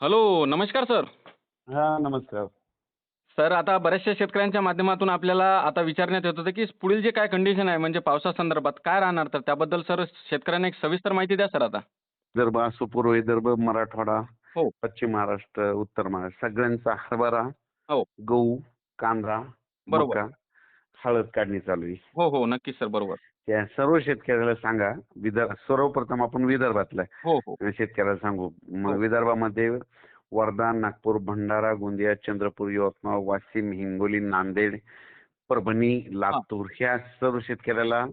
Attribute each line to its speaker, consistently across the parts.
Speaker 1: Hello, नमस्कार sir.
Speaker 2: हां, नमस्कार.
Speaker 1: सर, आता बऱ्याचशा शेतकऱ्यांच्या माध्यमातून आपल्याला आता विचारण्यात येत होतं, की पुढील जे काय कंडिशन आहे म्हणजे पावसासंदर्भात काय राहणार तर त्याबद्दल सर शेतकऱ्यांना एक सविस्तर माहिती द्या सर आता.
Speaker 2: विदर्भ असो, पूर्व विदर्भ, मराठवाडा,
Speaker 1: हो,
Speaker 2: पश्चिम महाराष्ट्र, उत्तर महाराष्ट्र सगळ्यांचा हरभरा,
Speaker 1: हो.
Speaker 2: गहू, कांदा,
Speaker 1: बरोबर.
Speaker 2: मका, हळद काढणी चालू आहे.
Speaker 1: हो, हो. नक्कीच सर. बरोबर.
Speaker 2: त्या सर्व शेतकऱ्याला सांगा, सर्वप्रथम आपण विदर्भातल्या
Speaker 1: हो, हो.
Speaker 2: शेतकऱ्याला सांगू. मग
Speaker 1: हो.
Speaker 2: विदर्भामध्ये वर्धा, नागपूर, भंडारा, गोंदिया, चंद्रपूर, यवतमाळ, वाशिम, हिंगोली, नांदेड, परभणी,
Speaker 1: हां,
Speaker 2: लातूर ह्या सर्व शेतकऱ्याला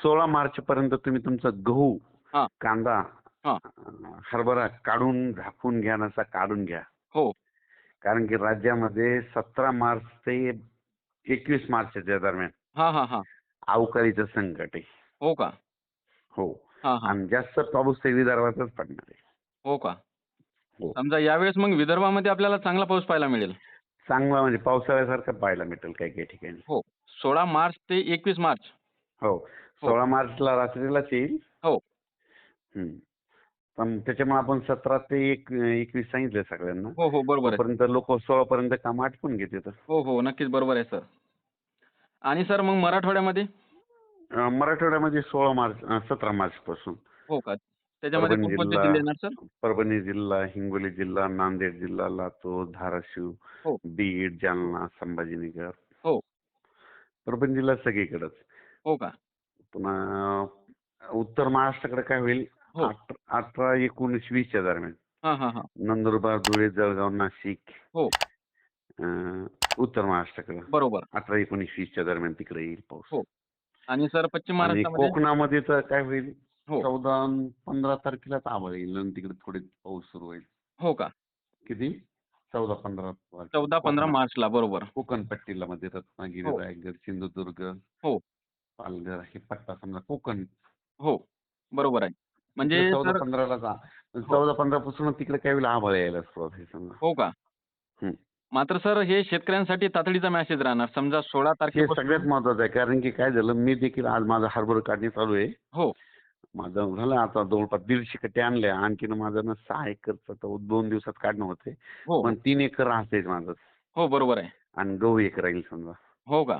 Speaker 2: 16 मार्च पर्यंत तुम्ही तुमचा गहू,
Speaker 1: हां,
Speaker 2: कांदा,
Speaker 1: हां.
Speaker 2: हरभरा काढून झाकून घ्या नसा काढून घ्या.
Speaker 1: हो.
Speaker 2: कारण की राज्यामध्ये 17 मार्च ते 21 मार्चच्या दरम्यान
Speaker 1: हां, हां, हां.
Speaker 2: अवकाळीचं संकट आहे.
Speaker 1: हो का?
Speaker 2: हो.
Speaker 1: हां, हां.
Speaker 2: आणि जास्त पाऊस ते विदर्भातच पडणार आहे.
Speaker 1: हो का?
Speaker 2: हो.
Speaker 1: समजा यावेळेस मग विदर्भामध्ये आपल्याला चांगला पाऊस पाहायला मिळेल.
Speaker 2: चांगला म्हणजे पावसाळ्यासारखं पाहायला भेटेल काही काही ठिकाणी.
Speaker 1: हो. 16 मार्च ते 21 मार्च.
Speaker 2: हो.
Speaker 1: हो,
Speaker 2: 16 मार्चला रात्रीलाच येईल.
Speaker 1: हो.
Speaker 2: हं. पण त्याच्यामुळे आपण 17 ते 21 सांगितलं सगळ्यांना.
Speaker 1: हो, हो. बरोबर आहे.
Speaker 2: तोपर्यंत लोक 16 पर्यंत काम आटपून घेतात.
Speaker 1: हो, हो. नक्कीच बरोबर आहे सर. आणि सर मग मराठवाड्यामध्ये?
Speaker 2: मराठवाड्यामध्ये 16 मार्च 17 मार्च पासून
Speaker 1: हो का? त्याच्यामध्ये
Speaker 2: परभणी
Speaker 1: कोणकोणते
Speaker 2: जिल्हा,
Speaker 1: जिल्हे येणार सर?
Speaker 2: परभणी जिल्हा, हिंगोली जिल्हा, नांदेड जिल्हा, लातूर, धाराशिव,
Speaker 1: हो,
Speaker 2: बीड, जालना, संभाजीनगर,
Speaker 1: हो.
Speaker 2: परभणी जिल्हा सगळीकडेच.
Speaker 1: हो का?
Speaker 2: पुन्हा उत्तर महाराष्ट्राकडे काय होईल,
Speaker 1: हो.
Speaker 2: 18, 19, 20च्या दरम्यान.
Speaker 1: हां, हां, हां.
Speaker 2: नंदुरबार, धुळे, जळगाव, नाशिक,
Speaker 1: हो,
Speaker 2: अं, उत्तर महाराष्ट्राकडे
Speaker 1: बरोबर.
Speaker 2: 18, 19, 20च्या दरम्यान तिकडे येईल पाऊस.
Speaker 1: हो. आणि सर पश्चिम
Speaker 2: आणि
Speaker 1: महाराष्ट्रामध्ये?
Speaker 2: कोकणामध्ये तर काय होईल,
Speaker 1: हो.
Speaker 2: 14 आणि 15 तारखेलाच आभाळ येईल आणि तिकडे थोडे पाऊस सुरू होईल.
Speaker 1: हो का?
Speaker 2: किती? 14-15 तारखेला
Speaker 1: 14-15
Speaker 2: कोकणात.
Speaker 1: मार्चला बरोबर.
Speaker 2: कोकण पट्टीला मध्ये रत्नागिरी,
Speaker 1: हो,
Speaker 2: रायगड, सिंधुदुर्ग,
Speaker 1: हो,
Speaker 2: पालघर हे पट्टा समजा कोकण.
Speaker 1: हो. बरोबर आहे.
Speaker 2: तिकडे
Speaker 1: म्हणजे सर
Speaker 2: 14-15ला 14-15 पासून तिकडे काय होईल, आभाळ यायला सुरुवात होईल समजा.
Speaker 1: हो का?
Speaker 2: हं.
Speaker 1: मात्र सर हे शेतकऱ्यांसाठी तातडीचा मेसेज राहणार. समजा 16
Speaker 2: हे सगळ्यात
Speaker 1: तारखेपासून
Speaker 2: महत्वाचं आहे, कारण की काय झालं, मी देखील आज माझा हरभरा काढणी चालू आहे.
Speaker 1: हो,
Speaker 2: माझं झालं आता जवळपास 150 कट्टे आणल्या. आणखीन माझं ना 6 एकरचं तर 2 दिवसात काढणं होते.
Speaker 1: हो,
Speaker 2: पण
Speaker 1: हो.
Speaker 2: 3 एकर राहतेच माझं.
Speaker 1: हो, बरोबर आहे.
Speaker 2: आणि गहू एक राहील समजा.
Speaker 1: हो का?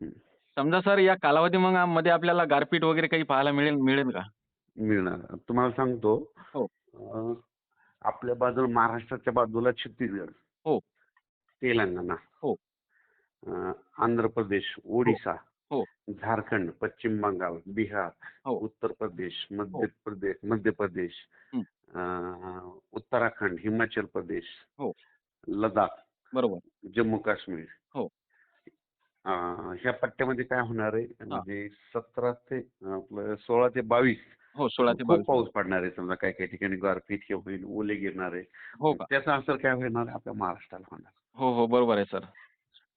Speaker 2: हं.
Speaker 1: समजा सर या कालावधी मग मध्ये आपल्याला गारपीट वगैरे काही पाहायला मिळेल मिळेल का?
Speaker 2: मिळणार. तुम्हाला सांगतो,
Speaker 1: हो,
Speaker 2: अ, आपल्या बाजूला महाराष्ट्राच्या बाजूला छत्तीसगड,
Speaker 1: हो,
Speaker 2: तेलंगणा,
Speaker 1: हो,
Speaker 2: अ, आंध्र प्रदेश,
Speaker 1: हो,
Speaker 2: ओडिशा,
Speaker 1: हो,
Speaker 2: झारखंड, पश्चिम बंगाल, बिहार,
Speaker 1: हो,
Speaker 2: उत्तर प्रदेश,
Speaker 1: हो.
Speaker 2: मध्य प्रदेश,
Speaker 1: हं.
Speaker 2: अ, उत्तराखंड, हिमाचल प्रदेश,
Speaker 1: हो.
Speaker 2: लडाख,
Speaker 1: बरोबर.
Speaker 2: जम्मू काश्मीर,
Speaker 1: हो.
Speaker 2: अ, ह्या पट्ट्यामध्ये काय होणार आहे,
Speaker 1: हां.
Speaker 2: म्हणजे 17 ते आपलं 16 ते 22
Speaker 1: हो, 16 ते
Speaker 2: खूप
Speaker 1: 22
Speaker 2: पाऊस
Speaker 1: बरोबर.
Speaker 2: पडणार आहे. समजा काही काही ठिकाणी गारपीट हे होईल, ओले गिरणार आहे.
Speaker 1: हो
Speaker 2: आणि
Speaker 1: का?
Speaker 2: त्याचा असर काय होणार आहे, आपल्या महाराष्ट्राला होणार.
Speaker 1: हो, हो. बरोबर आहे सर.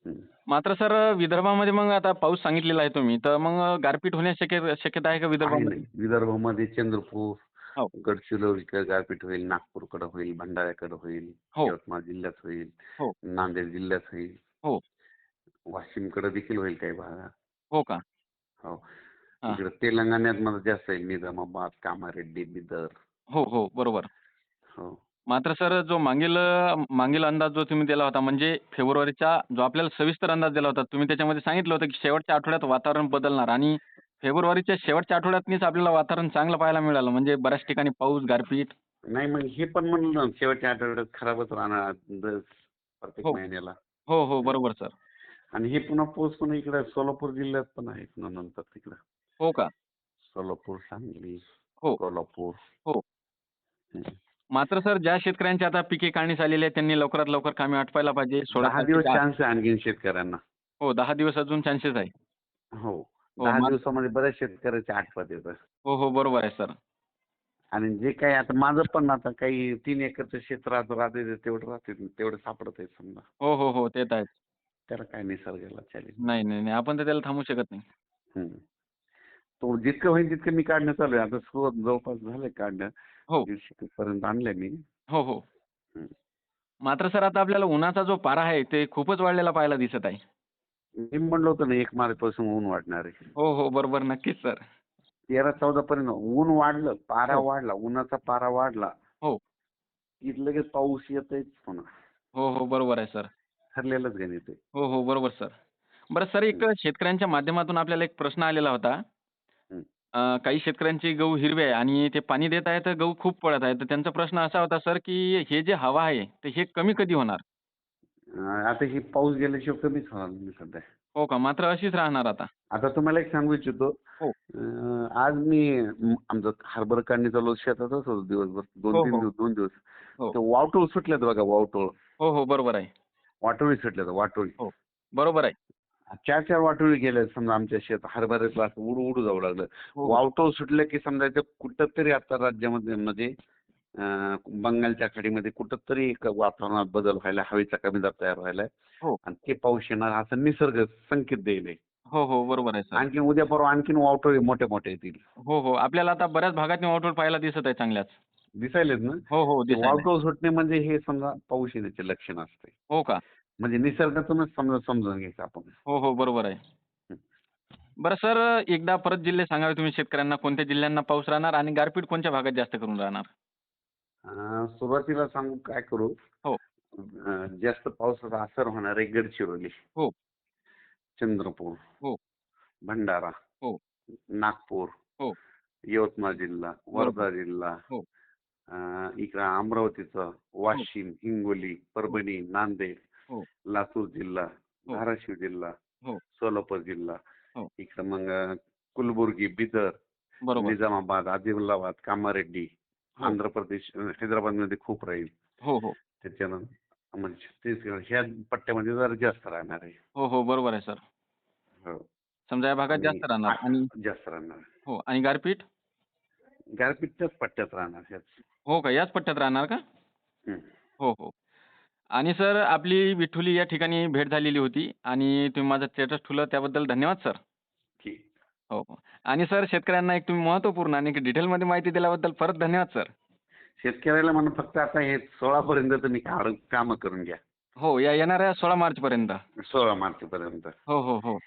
Speaker 2: हं.
Speaker 1: मात्र सर विदर्भामध्ये मग आता पाऊस सांगितलेला आहे तुम्ही, तर मग गारपीट होण्याची शक्यता आहे का
Speaker 2: आहे नाही.
Speaker 1: विदर्भामध्ये?
Speaker 2: विदर्भामध्ये चंद्रपूर,
Speaker 1: हो,
Speaker 2: गडचिरोलीकडे गारपीट होईल, नागपूरकडे होईल, भंडाऱ्याकडे होईल,
Speaker 1: हो,
Speaker 2: यवतमाळ जिल्ह्यात होईल,
Speaker 1: हो,
Speaker 2: नांदेड जिल्ह्यात होईल,
Speaker 1: हो,
Speaker 2: वाशिमकडे देखील होईल काही भागात.
Speaker 1: हो का?
Speaker 2: हो.
Speaker 1: हां.
Speaker 2: इकडे तेलंगणात मध्ये जास्त आहे. निजामाबाद, कामारेड्डी, बिदर.
Speaker 1: हो, हो. बरोबर.
Speaker 2: हो.
Speaker 1: मात्र सर जो मागील अंदाज जो तुम्ही दिला होता म्हणजे फेब्रुवारीचा जो आपल्याला सविस्तर अंदाज दिला होता, तुम्ही त्याच्यामध्ये सांगितलं होतं की शेवटच्या आठवड्यात वातावरण बदलणार आणि फेब्रुवारीच्या शेवटच्या आठवड्यातनीच आपल्याला वातावरण चांगलं पाहायला मिळालं. म्हणजे बऱ्याच ठिकाणी पाऊस, गारपीट.
Speaker 2: नाही मग हे पण म्हणलं ना, शेवटच्या आठवड्यात खराबच राहणार प्रत्येक
Speaker 1: हो,
Speaker 2: महिन्याला.
Speaker 1: हो, हो.
Speaker 2: हं.
Speaker 1: बरोबर सर.
Speaker 2: आणि हे पुन्हा पाऊस पण इकडे सोलापूर जिल्ह्यात पण आहे पुन्हा नंतर तिकडं.
Speaker 1: हो का?
Speaker 2: सोलापूर, सांगली,
Speaker 1: हो,
Speaker 2: कोल्हापूर.
Speaker 1: हो.
Speaker 2: हं.
Speaker 1: मात्र सर ज्या शेतकऱ्यांची आता पिके काढणीस आलेली आहे त्यांनी लवकरात लवकर कामे आटपायला पाहिजे. 16
Speaker 2: 10 दिवस
Speaker 1: तारखेच्या आत.
Speaker 2: चान्स आहे आणखीन शेतकऱ्यांना.
Speaker 1: हो, 10 दिवस अजून चान्सेस आहे.
Speaker 2: हो.
Speaker 1: हो,
Speaker 2: 10 दिवसामध्ये बऱ्याच शेतकऱ्याचे आटपत येतं.
Speaker 1: हो, हो. बरोबर आहे सर.
Speaker 2: आणि जे काही आता माझं पण आता काही 3 एकरचं क्षेत्र राहते तेवढं राहते तेवढं सापडत आहे समजा.
Speaker 1: हो, हो, हो. ते तर आहेच.
Speaker 2: त्याला काय निसर्गाला चॅलेंज.
Speaker 1: नाही, नाही, नाही. आपण तर त्याला थांबवू शकत नाही.
Speaker 2: हं. तो जितकं होईल तितकं मी काढणं चालू आहे. आता सुरुवात जवळपास झालंय काढणं.
Speaker 1: हो,
Speaker 2: 150 पर्यंत आणलंय मी.
Speaker 1: हो, हो.
Speaker 2: हं.
Speaker 1: मात्र सर आता आपल्याला उन्हाचा जो पारा आहे ते खूपच वाढलेला पाहायला दिसत आहे.
Speaker 2: मी म्हणलं होतं ना 1 मार्चपासून ऊन वाढणार आहे.
Speaker 1: हो, हो. बरोबर. नक्कीच सर.
Speaker 2: 13-14 पर्यंत ऊन वाढलं, पारा
Speaker 1: हो,
Speaker 2: वाढला, उन्हाचा पारा वाढला.
Speaker 1: हो.
Speaker 2: की लगेच पाऊस येतच पुन्हा.
Speaker 1: हो, हो. बरोबर आहे सर.
Speaker 2: ठरलेलंच गणित आहे.
Speaker 1: हो, हो. बरोबर सर. बरं सर,
Speaker 2: हं,
Speaker 1: एक शेतकऱ्यांच्या माध्यमातून आपल्याला एक प्रश्न आलेला होता.
Speaker 2: हं.
Speaker 1: काही शेतकऱ्यांचे गहू हिरवे आहे आणि ते पाणी देत आहे, तर गहू खूप पडत आहे. तर त्यांचा प्रश्न असा होता सर, की हे जे हवा आहे, तर हे कमी कधी होणार?
Speaker 2: आता ही पाऊस गेल्याशिवाय कमीच होणार नाही सध्या.
Speaker 1: हो का? मात्र अशीच राहणार आता.
Speaker 2: आता तुम्हाला एक सांगू इच्छितो.
Speaker 1: हो.
Speaker 2: आज मी आमचं हरभरा काढणी चालू होतं, शेतातच होतो दिवसभर.
Speaker 1: हो,
Speaker 2: 2-3
Speaker 1: हो.
Speaker 2: दिवस 2 दिवस.
Speaker 1: हो.
Speaker 2: ते वावटळ सुटल्यात बघा, वावटळ.
Speaker 1: हो, हो. बरोबर आहे.
Speaker 2: वाटोळी सुटल्यात वाटोळी.
Speaker 1: हो. बरोबर आहे.
Speaker 2: 4-4 वाटोळी गेल्या समजा आमच्या हरभऱ्याचं असं उडू जाऊ लागलं.
Speaker 1: हो, हो.
Speaker 2: वावटळ सुटलं की समजायचं कुठंतरी आता राज्यामध्ये म्हणजे बंगालच्या खाडीमध्ये कुठंतरी एक वातावरणात बदल व्हायला, हवेचा कमी दाब तयार व्हायला
Speaker 1: हो.
Speaker 2: आणि ते पाऊस येणार असं निसर्ग संकेत देईल.
Speaker 1: हो, हो. बरोबर आहे सर.
Speaker 2: आणखीन उद्या परवा आणखीन वावटळी मोठ्या मोठ्या येतील.
Speaker 1: हो, हो. आपल्याला आता बऱ्याच भागात वाटोळ पाहायला दिसत आहे चांगल्याच.
Speaker 2: दिसायलेत ना.
Speaker 1: हो, हो.
Speaker 2: ते
Speaker 1: दिसायला.
Speaker 2: वावटळ सुटणे म्हणजे हे समजा पाऊस येण्याचे लक्षण असते.
Speaker 1: हो का?
Speaker 2: म्हणजे निसर्गातूनच समजून घ्यायचं आपण.
Speaker 1: हो, हो. बरोबर आहे. बरं सर, एकदा परत जिल्हे सांगावे तुम्ही शेतकऱ्यांना कोणत्या जिल्ह्यांना पाऊस राहणार आणि गारपीट कोणत्या भागात जास्त करून राहणार?
Speaker 2: सुरुवातीला सांगू काय करू.
Speaker 1: हो,
Speaker 2: जास्त पावसाचा असर होणार आहे गडचिरोली,
Speaker 1: हो,
Speaker 2: चंद्रपूर,
Speaker 1: हो,
Speaker 2: भंडारा,
Speaker 1: हो,
Speaker 2: नागपूर,
Speaker 1: हो.
Speaker 2: यवतमाळ जिल्हा,
Speaker 1: बरोबर.
Speaker 2: वर्धा जिल्हा,
Speaker 1: हो,
Speaker 2: इकडं अमरावतीचं,
Speaker 1: हो,
Speaker 2: वाशिम, हिंगोली,
Speaker 1: हो,
Speaker 2: परभणी, नांदेड,
Speaker 1: हो,
Speaker 2: लातूर जिल्हा,
Speaker 1: हो,
Speaker 2: धाराशिव जिल्हा,
Speaker 1: हो,
Speaker 2: सोलापूर जिल्हा,
Speaker 1: हो.
Speaker 2: इकडं मग कलबुर्गी, बिदर,
Speaker 1: बरोबर.
Speaker 2: निजामाबाद, आदिलाबाद, कामारेड्डी,
Speaker 1: हो,
Speaker 2: आंध्र प्रदेश, हैदराबादमध्ये खूप राहील.
Speaker 1: हो, हो.
Speaker 2: त्याच्यानंतर म्हणजे छत्तीसगड ह्या पट्ट्यामध्ये जरा जास्त राहणार आहे.
Speaker 1: हो, हो. बरोबर आहे सर.
Speaker 2: हो.
Speaker 1: समजा या भागात
Speaker 2: आणि
Speaker 1: जास्त राहणार आणि
Speaker 2: जास्त राहणार.
Speaker 1: हो आणि गारपीट?
Speaker 2: गारपीटच्याच पट्ट्यात राहणार ह्याच.
Speaker 1: हो का? याच पट्ट्यात राहणार का?
Speaker 2: हं.
Speaker 1: हो, हो. आणि सर आपली विठुली या ठिकाणी भेट झालेली होती आणि तुम्ही माझं स्टेटस ठेवलं त्याबद्दल धन्यवाद सर.
Speaker 2: ठीक.
Speaker 1: हो, हो. आणि सर शेतकऱ्यांना एक तुम्ही महत्त्वपूर्ण आणि डिटेलमध्ये माहिती दिल्याबद्दल परत धन्यवाद सर.
Speaker 2: शेतकऱ्याला म्हणून फक्त आता हे 16 पर्यंत तुम्ही कामं करून घ्या.
Speaker 1: हो, या येणाऱ्या 16 मार्चपर्यंत.
Speaker 2: 16 मार्च पर्यंत.
Speaker 1: हो, हो, हो.